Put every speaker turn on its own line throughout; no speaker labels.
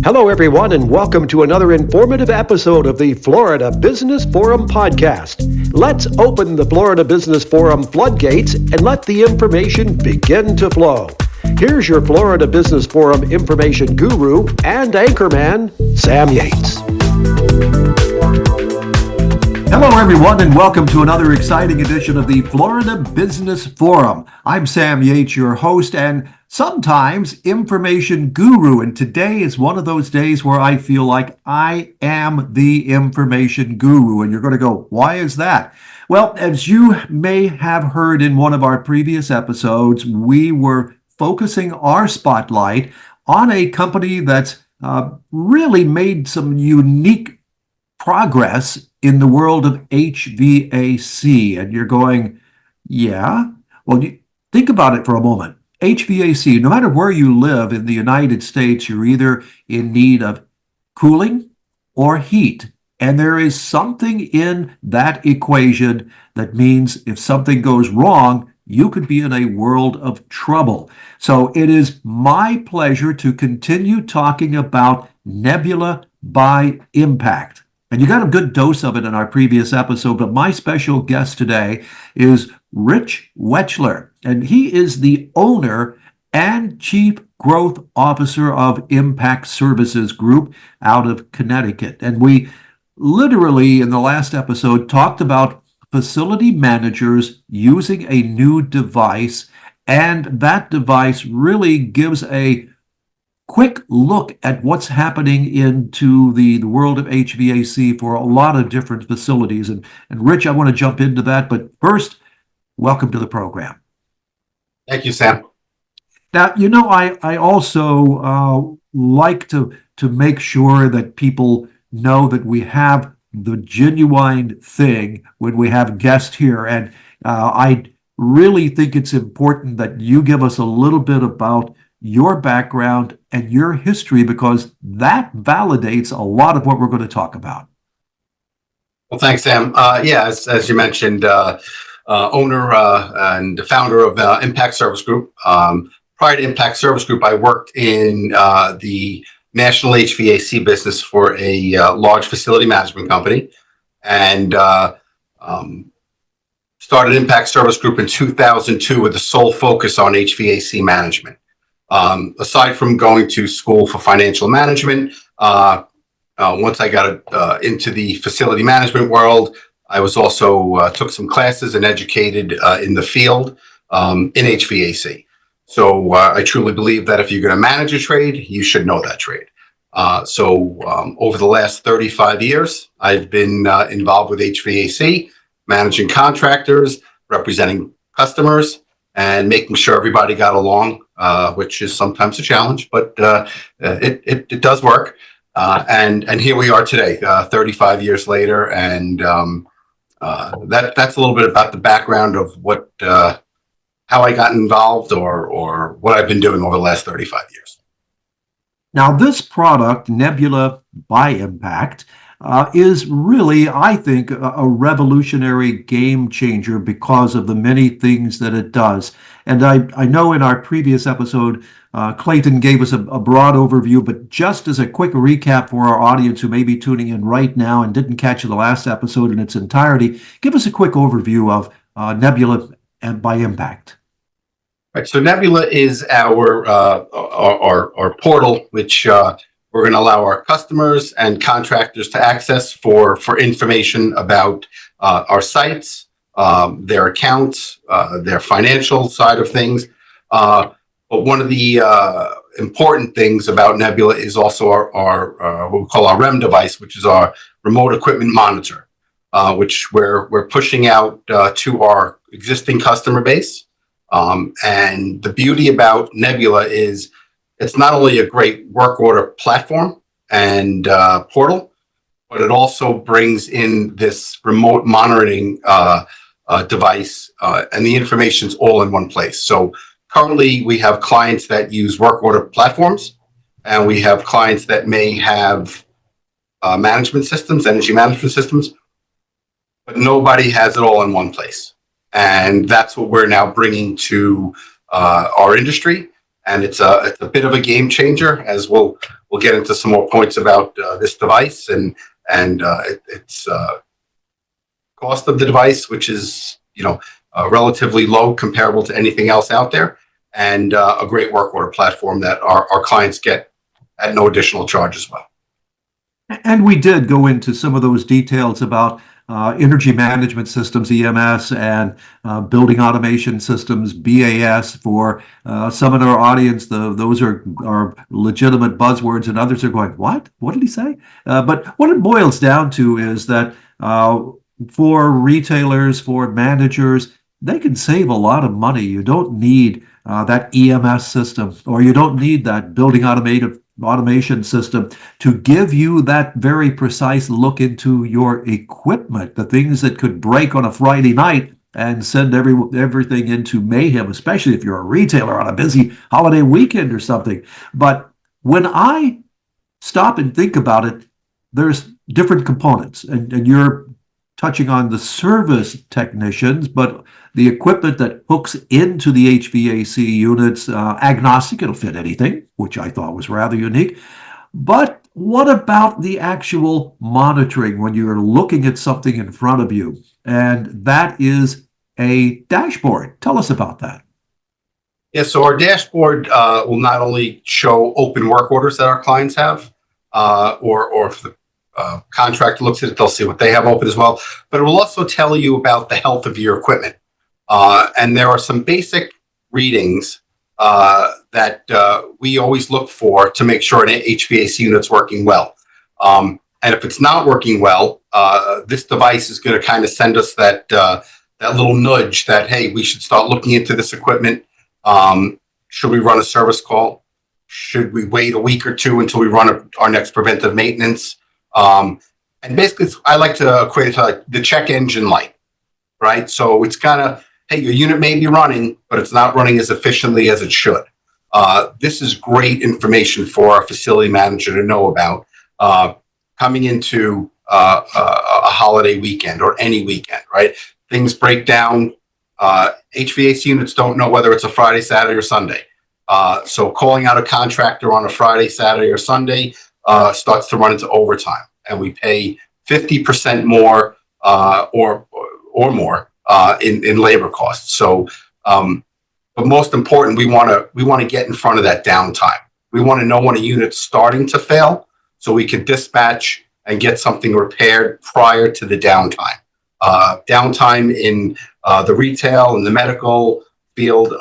Hello, everyone, and welcome to another informative episode of the Florida Business Forum podcast. Let's open the Florida Business Forum floodgates and let the information begin to flow. Here's your Florida Business Forum information guru and anchorman, Sam Yates.
Hello, everyone, and welcome to another exciting edition of the Florida Business Forum. I'm Sam Yates, your host and sometimes information guru, and today is one of those days where I feel like I am the information guru, and you're going to go, why is that? Well, as you may have heard in one of our previous episodes, we were focusing our spotlight on a company that's really made some unique progress in the world of HVAC. And you're going, yeah? Well, think about it for a moment. HVAC, no matter where you live in the United States, you're either in need of cooling or heat. And there is something in that equation that means if something goes wrong, you could be in a world of trouble. So it is my pleasure to continue talking about Nebula by Impact. And you got a good dose of it in our previous episode, but my special guest today is Rich Wetchler, and he is the owner and Chief Growth Officer of Impact Services Group out of Connecticut. And we literally, in the last episode, talked about facility managers using a new device, and that device really gives a quick look at what's happening into the world of HVAC for a lot of different facilities. And Rich, I want to jump into that, but first, welcome to the program.
Thank you, Sam.
Now, I also like to make sure that people know that we have the genuine thing when we have guests here. And I really think it's important that you give us a little bit about your background and your history, because that validates a lot of what we're going to talk about.
Well, thanks, Sam. As you mentioned, owner and the founder of Impact Service Group. Prior to Impact Service Group, I worked in the national HVAC business for a large facility management company, and started Impact Service Group in 2002 with the sole focus on HVAC management. Aside from going to school for financial management, once I got into the facility management world, I was also took some classes and educated in the field in HVAC. So I truly believe that if you're going to manage a trade, you should know that trade. Over the last 35 years, I've been involved with HVAC, managing contractors, representing customers, and making sure everybody got along, which is sometimes a challenge, but it does work. And here we are today, 35 years later, and that's a little bit about the background of what how I got involved or what I've been doing over the last 35 years.
Now, this product, Nebula by Impact, is really, I think, a revolutionary game changer because of the many things that it does. And I know in our previous episode, Clayton gave us a broad overview, but just as a quick recap for our audience who may be tuning in right now and didn't catch the last episode in its entirety, give us a quick overview of Nebula by Impact.
Right, so Nebula is our portal, which we're going to allow our customers and contractors to access for information about our sites, their accounts, their financial side of things. But one of the important things about Nebula is also our what we call our REM device, which is our remote equipment monitor, which we're pushing out to our existing customer base. And the beauty about Nebula is it's not only a great work order platform and portal, but it also brings in this remote monitoring device, and the information's all in one place. So currently we have clients that use work order platforms, and we have clients that may have management systems, energy management systems, but nobody has it all in one place. And that's what we're now bringing to our industry. And it's a bit of a game changer, as we'll we'll get into some more points about this device and its cost of the device, which is relatively low comparable to anything else out there, and a great work order platform that our clients get at no additional charge as well.
And we did go into some of those details about energy management systems, EMS, and building automation systems, BAS. For some of our audience, those are legitimate buzzwords, and others are going, what? What did he say? But what it boils down to is that for retailers, for managers, they can save a lot of money. You don't need that EMS system, or you don't need that building automation system to give you that very precise look into your equipment, the things that could break on a Friday night and send everything into mayhem, especially if you're a retailer on a busy holiday weekend or something. But when I stop and think about it, there's different components, and you're touching on the service technicians, but the equipment that hooks into the HVAC units, agnostic, it'll fit anything, which I thought was rather unique. But what about the actual monitoring when you're looking at something in front of you? And that is a dashboard. Tell us about that.
Yeah, so our dashboard will not only show open work orders that our clients have, or if the contractor looks at it, they'll see what they have open as well, but it will also tell you about the health of your equipment. And there are some basic readings that we always look for to make sure an HVAC unit's working well. And if it's not working well, this device is going to kind of send us that little nudge that, hey, we should start looking into this equipment. Should we run a service call? Should we wait a week or two until we run our next preventive maintenance? And basically, I like to equate it to like the check engine light, right? So it's kind of, hey, your unit may be running, but it's not running as efficiently as it should. This is great information for our facility manager to know about coming into a holiday weekend or any weekend, right? Things break down. HVAC units don't know whether it's a Friday, Saturday, or Sunday. So calling out a contractor on a Friday, Saturday, or Sunday starts to run into overtime, and we pay 50% more or more in labor costs. So, but most important, we want to get in front of that downtime. We want to know when a unit's starting to fail, so we can dispatch and get something repaired prior to the downtime. Downtime in the retail and the medical field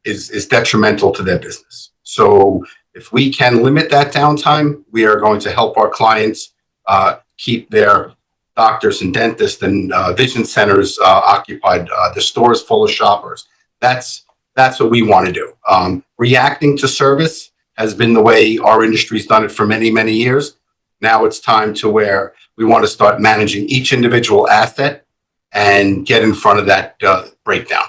is detrimental to their business. So if we can limit that downtime, we are going to help our clients keep their doctors and dentists and vision centers occupied, the stores full of shoppers. That's what we want to do. Reacting to service has been the way our industry's done it for many, many years. Now it's time to where we want to start managing each individual asset and get in front of that breakdown.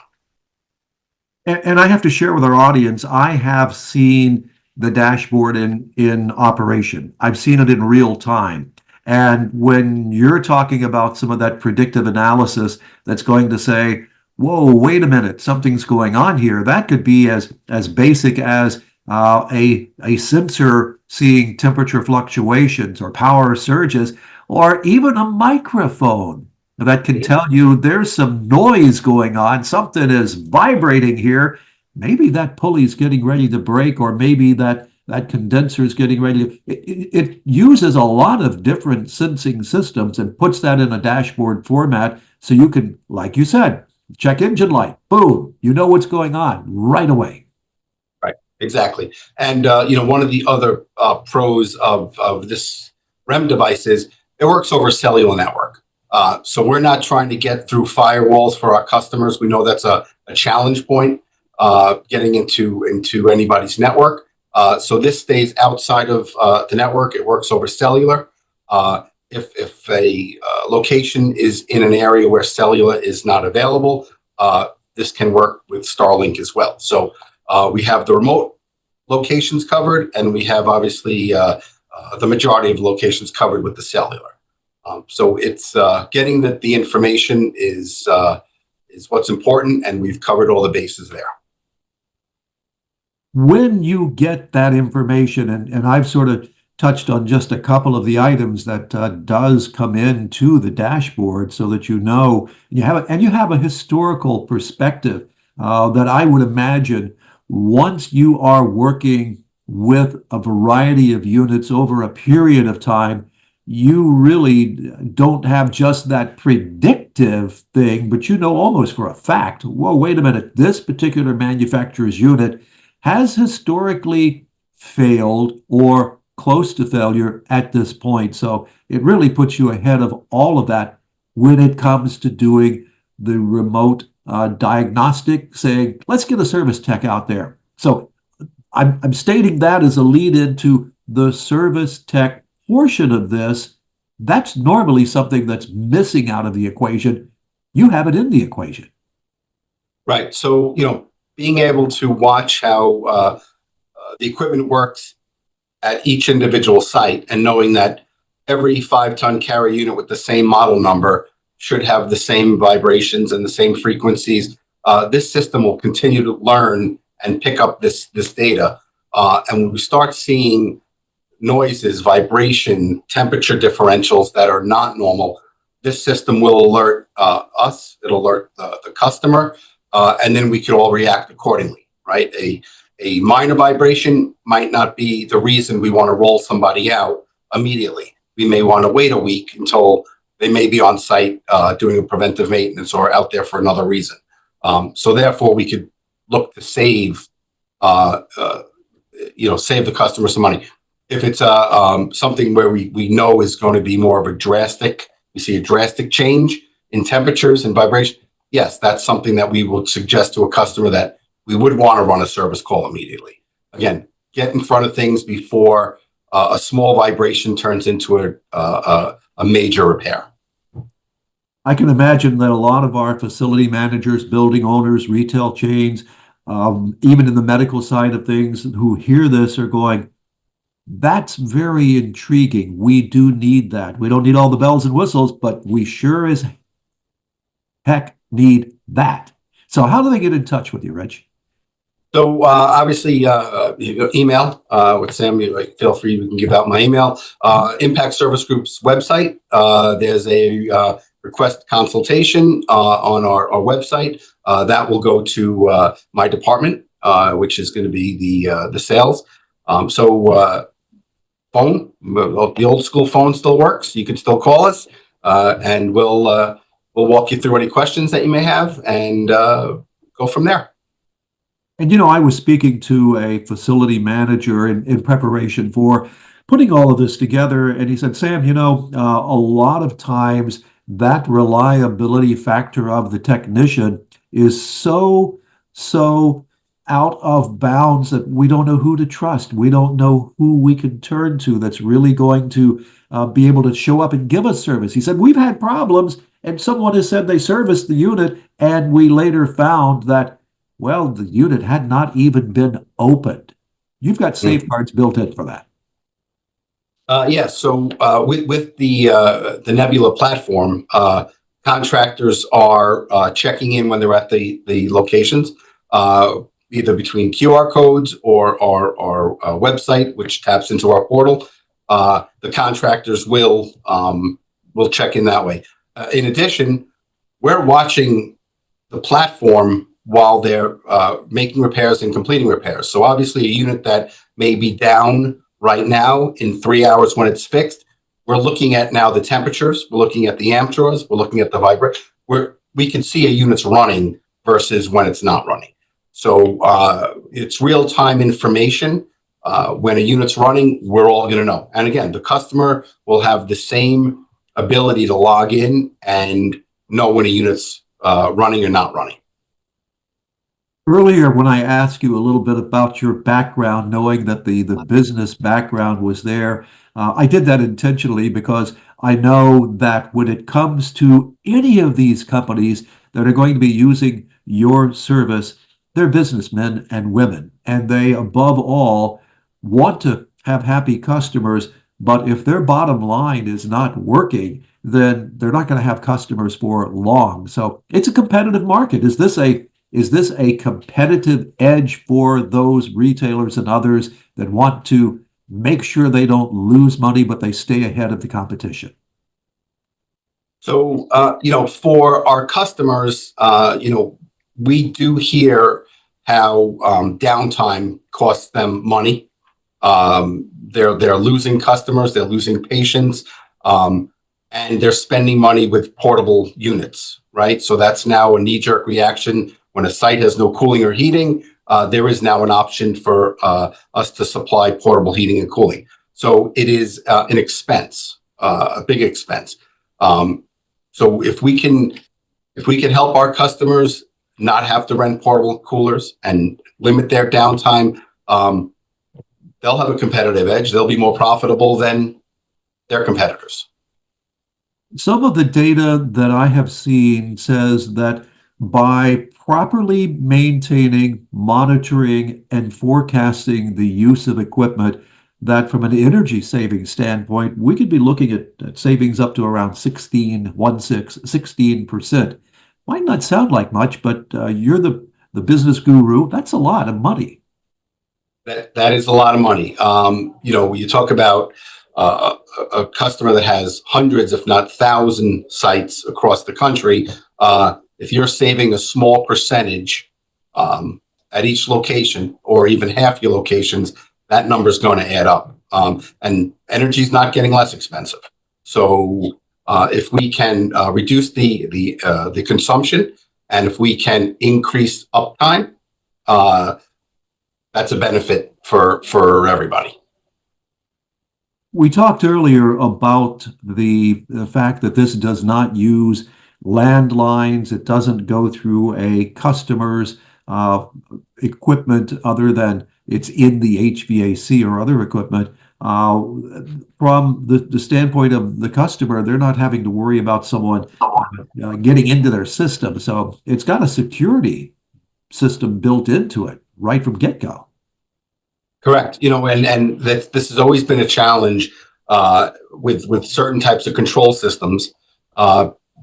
And I have to share with our audience, I have seen the dashboard in operation. I've seen it in real time. And when you're talking about some of that predictive analysis that's going to say, whoa, wait a minute, something's going on here, that could be as basic as a sensor seeing temperature fluctuations or power surges, or even a microphone that can tell you there's some noise going on, something is vibrating here. Maybe that pulley's getting ready to break, or maybe that condenser is getting ready to... It uses a lot of different sensing systems and puts that in a dashboard format so you can, like you said, check engine light, boom, you know what's going on right away.
Right, exactly. And, one of the other pros of this REM device is it works over a cellular network. So we're not trying to get through firewalls for our customers. We know that's a challenge point, getting into anybody's network. So this stays outside of the network. It works over cellular. If a location is in an area where cellular is not available, this can work with Starlink as well. So we have the remote locations covered, and we have obviously the majority of locations covered with the cellular. So it's getting the information is what's important, and we've covered all the bases there.
When you get that information, and I've sort of touched on just a couple of the items that does come into the dashboard, so that you have a historical perspective that I would imagine once you are working with a variety of units over a period of time, you really don't have just that predictive thing, but you know almost for a fact, whoa, wait a minute, this particular manufacturer's unit has historically failed or close to failure at this point. So it really puts you ahead of all of that when it comes to doing the remote diagnostic, saying, let's get a service tech out there. So I'm stating that as a lead into the service tech portion of this. That's normally something that's missing out of the equation. You have it in the equation.
Right. So, being able to watch how the equipment works at each individual site, and knowing that every 5-ton carrier unit with the same model number should have the same vibrations and the same frequencies. This system will continue to learn and pick up this data. And when we start seeing noises, vibration, temperature differentials that are not normal, this system will alert us, it'll alert the customer, and then we can all react accordingly, right? A minor vibration might not be the reason we want to roll somebody out immediately. We may want to wait a week until they may be on site doing a preventive maintenance or out there for another reason. So therefore, we could look to save the customer some money. If it's something where we know is going to be more of we see a drastic change in temperatures and vibration, yes, that's something that we would suggest to a customer that we would want to run a service call immediately. Again, get in front of things before a small vibration turns into a major repair.
I can imagine that a lot of our facility managers, building owners, retail chains, even in the medical side of things, who hear this are going, that's very intriguing. We do need that. We don't need all the bells and whistles, but we sure as heck need that. So how do they get in touch with you, Rich?
So obviously, email with Sam. Feel free, you can give out my email. Impact Service Group's website. There's a request consultation on our website. That will go to my department, which is going to be the sales. Phone, the old school phone still works. You can still call us, and we'll walk you through any questions that you may have, and go from there.
And I was speaking to a facility manager in preparation for putting all of this together, and he said, Sam, a lot of times that reliability factor of the technician is so out of bounds that we don't know who to trust. We don't know who we can turn to that's really going to be able to show up and give us service. He said, we've had problems, and someone has said they serviced the unit, and we later found that, well, the unit had not even been opened. You've got safeguards built in for that.
Yes. So with the Nebula platform, contractors are checking in when they're at the locations, either between QR codes or our website, which taps into our portal. The contractors will check in that way. In addition, we're watching the platform while they're making repairs and completing repairs. So obviously, a unit that may be down right now in 3 hours when it's fixed, we're looking at now the temperatures, we're looking at the ampères, we're looking at the vibration. We can see a unit's running versus when it's not running. So it's real-time information. When a unit's running, we're all going to know. And again, the customer will have the same ability to log in and know when a unit's running or not running.
Earlier, when I asked you a little bit about your background, knowing that the business background was there, I did that intentionally because I know that when it comes to any of these companies that are going to be using your service, they're businessmen and women, and they, above all, want to have happy customers. But if their bottom line is not working, then they're not going to have customers for long. So it's a competitive market. Is this a competitive edge for those retailers and others that want to make sure they don't lose money, but they stay ahead of the competition?
So, for our customers, we do hear how downtime costs them money. They're losing customers, they're losing patients, and they're spending money with portable units, right? So that's now a knee-jerk reaction. When a site has no cooling or heating, there is now an option for us to supply portable heating and cooling. So it is an expense, a big expense. So if we can help our customers not have to rent portable coolers and limit their downtime, they'll have a competitive edge. They'll be more profitable than their competitors.
Some of the data that I have seen says that by properly maintaining, monitoring, and forecasting the use of equipment, that from an energy saving standpoint, we could be looking at savings up to around 16%. Might not sound like much, but you're the business guru. That's a lot of money.
That is a lot of money. You talk about a customer that has hundreds, if not thousand sites across the country. If you're saving a small percentage at each location, or even half your locations, that number is going to add up. And energy is not getting less expensive. So if we can reduce the consumption, and if we can increase uptime, that's a benefit for everybody.
We talked earlier about the fact that this does not use landlines. It doesn't go through a customer's equipment other than it's in the HVAC or other equipment. From the standpoint of the customer, they're not having to worry about someone getting into their system. So it's got a security system built into it right from get-go.
Correct. And this has always been a challenge with certain types of control systems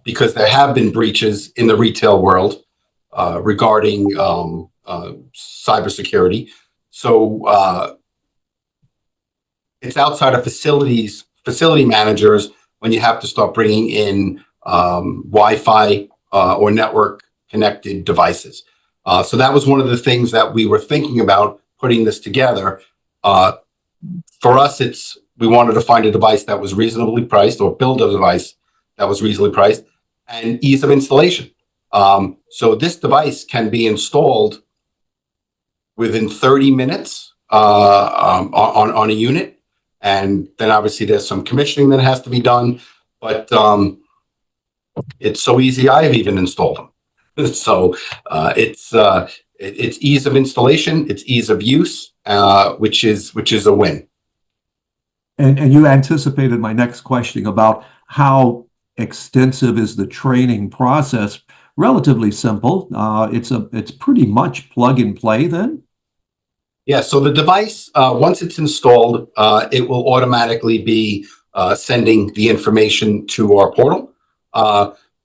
because there have been breaches in the retail world regarding cybersecurity. So it's outside of facility managers when you have to start bringing in Wi-Fi or network connected devices. So that was one of the things that we were thinking about putting this together. For us, we wanted to find a device that was reasonably priced, or build a device that was reasonably priced, and ease of installation. So this device can be installed within 30 minutes on a unit. And then obviously there's some commissioning that has to be done, but it's so easy I've even installed them. So it's ease of installation, it's ease of use, which is a win.
And you anticipated my next question about how extensive is the training process. Relatively simple. It's pretty much plug and play then.
Yeah. So the device, once it's installed, it will automatically be sending the information to our portal.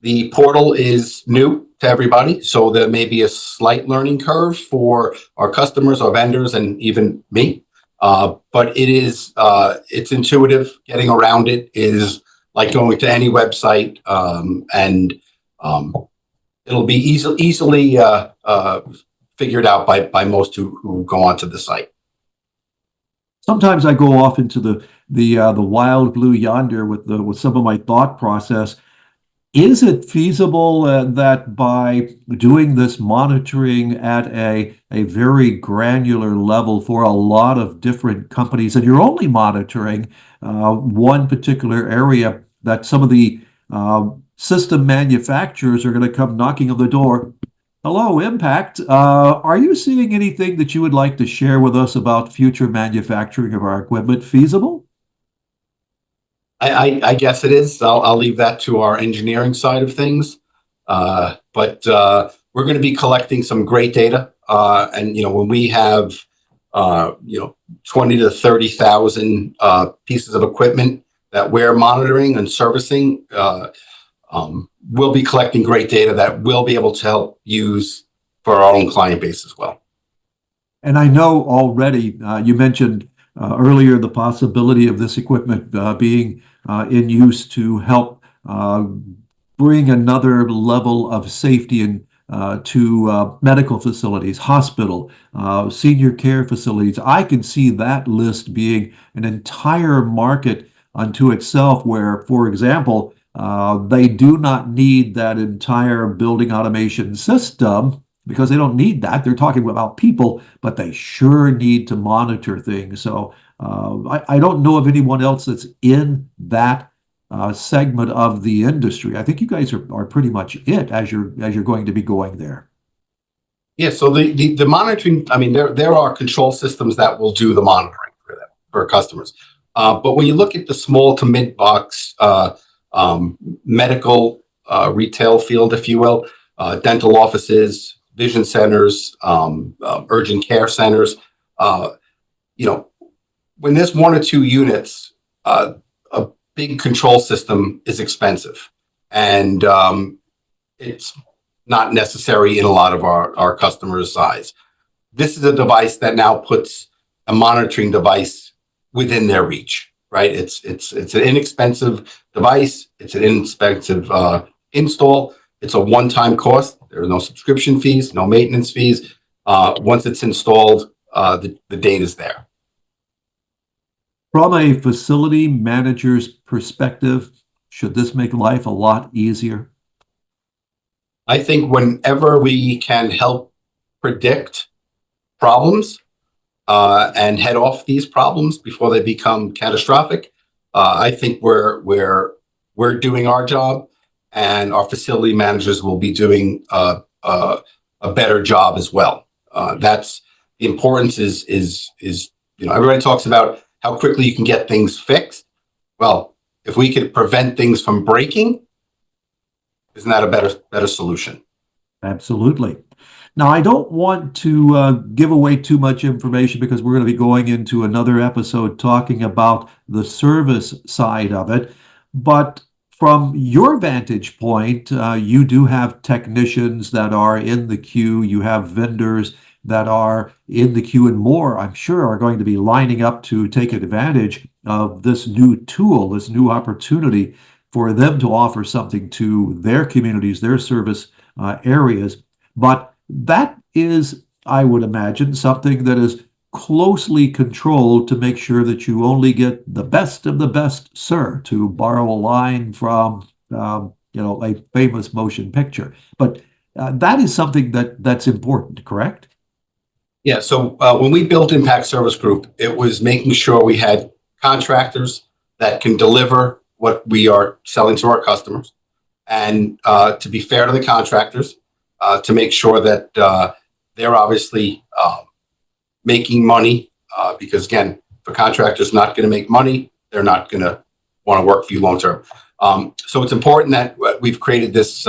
The portal is new to everybody, so there may be a slight learning curve for our customers, our vendors, and even me. But it's intuitive. Getting around it is like going to any website, and it'll be easily figured out by most who go onto the site.
Sometimes I go off into the wild blue yonder with some of my thought process. Is it feasible that by doing this monitoring at a very granular level for a lot of different companies, and you're only monitoring one particular area, that some of the system manufacturers are going to come knocking on the door? Hello, Impact. Are you seeing anything that you would like to share with us about future manufacturing of our equipment feasible?
I guess it is. I'll leave that to our engineering side of things. But we're going to be collecting some great data. And when we have 20 to 30,000 pieces of equipment that we're monitoring and servicing, we'll be collecting great data that we'll be able to help use for our own client base as well.
And I know already you mentioned earlier the possibility of this equipment being in use to help bring another level of safety to medical facilities, hospital, senior care facilities. I can see that list being an entire market unto itself where, for example, they do not need that entire building automation system because they don't need that. They're talking about people, but they sure need to monitor things. So I don't know of anyone else that's in that segment of the industry. I think you guys are pretty much it as you're going to be going there.
Yeah, so the monitoring, I mean, there are control systems that will do the monitoring for them, for customers. But when you look at the small to mid box medical retail field, if you will, dental offices, vision centers, urgent care centers, when there's one or two units, a big control system is expensive, and it's not necessary in a lot of our customers' size. This is a device that now puts a monitoring device within their reach, right? It's an inexpensive device. It's an inexpensive install. It's a one-time cost. There are no subscription fees, no maintenance fees. Once it's installed, the data is there.
From a facility manager's perspective, should this make life a lot easier?
I think whenever we can help predict problems and head off these problems before they become catastrophic, I think we're doing our job, and our facility managers will be doing a better job as well. That's the importance is everybody talks about how quickly you can get things fixed. Well, if we could prevent things from breaking, isn't that a better solution?
Absolutely. Now, I don't want to give away too much information because we're going to be going into another episode talking about the service side of it. But from your vantage point, you do have technicians that are in the queue. You have vendors that are in the queue, and more, I'm sure, are going to be lining up to take advantage of this new tool, this new opportunity for them to offer something to their communities, their service areas. But that is, I would imagine, something that is closely controlled to make sure that you only get the best of the best, sir, to borrow a line from a famous motion picture. But that is something that's important, correct?
Yeah. So when we built Impact Service Group, it was making sure we had contractors that can deliver what we are selling to our customers, and to be fair to the contractors, to make sure that they're obviously making money, because again, if a contractor's not going to make money, they're not going to want to work for you long term. So it's important that we've created this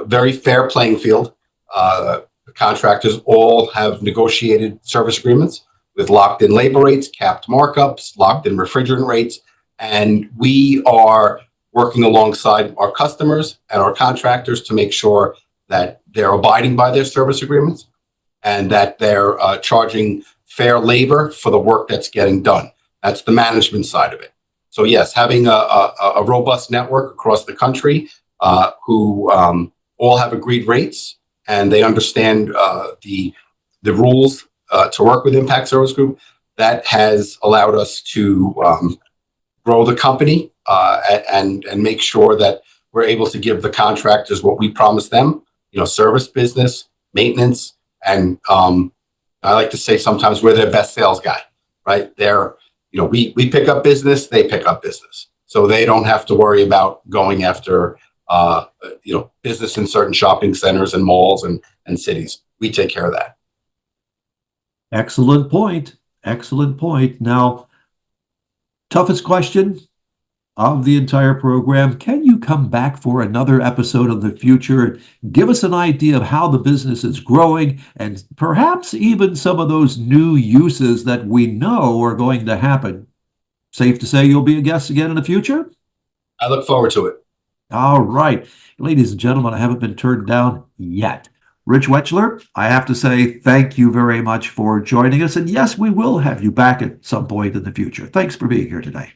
very fair playing field. The contractors all have negotiated service agreements with locked-in labor rates, capped markups, locked-in refrigerant rates, and we are working alongside our customers and our contractors to make sure that they're abiding by their service agreements and that they're charging fair labor for the work that's getting done. That's the management side of it. So yes, having a robust network across the country who all have agreed rates and they understand the rules to work with Impact Service Group, that has allowed us to grow the company and make sure that we're able to give the contractors what we promised them, service business, maintenance, and I like to say sometimes we're their best sales guy, right? We pick up business, they pick up business. So they don't have to worry about going after, business in certain shopping centers and malls and cities. We take care of that.
Excellent point. Excellent point. Now, toughest question of the entire program. Can you come back for another episode in the future and give us an idea of how the business is growing and perhaps even some of those new uses that we know are going to happen? Safe to say you'll be a guest again in the future?
I look forward to it.
All right. Ladies and gentlemen, I haven't been turned down yet. Rich Wetchler, I have to say thank you very much for joining us. And yes, we will have you back at some point in the future. Thanks for being here today.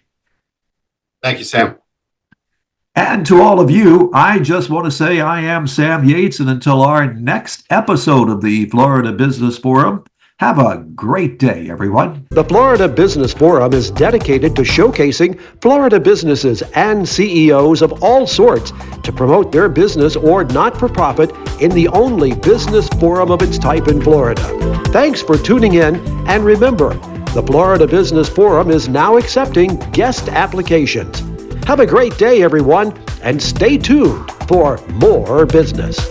Thank you, Sam.
And to all of you, I just want to say I am Sam Yates, and until our next episode of the Florida Business Forum, have a great day, everyone.
The Florida Business Forum is dedicated to showcasing Florida businesses and CEOs of all sorts to promote their business or not-for-profit in the only business forum of its type in Florida. Thanks for tuning in, and remember, the Florida Business Forum is now accepting guest applications. Have a great day, everyone, and stay tuned for more business.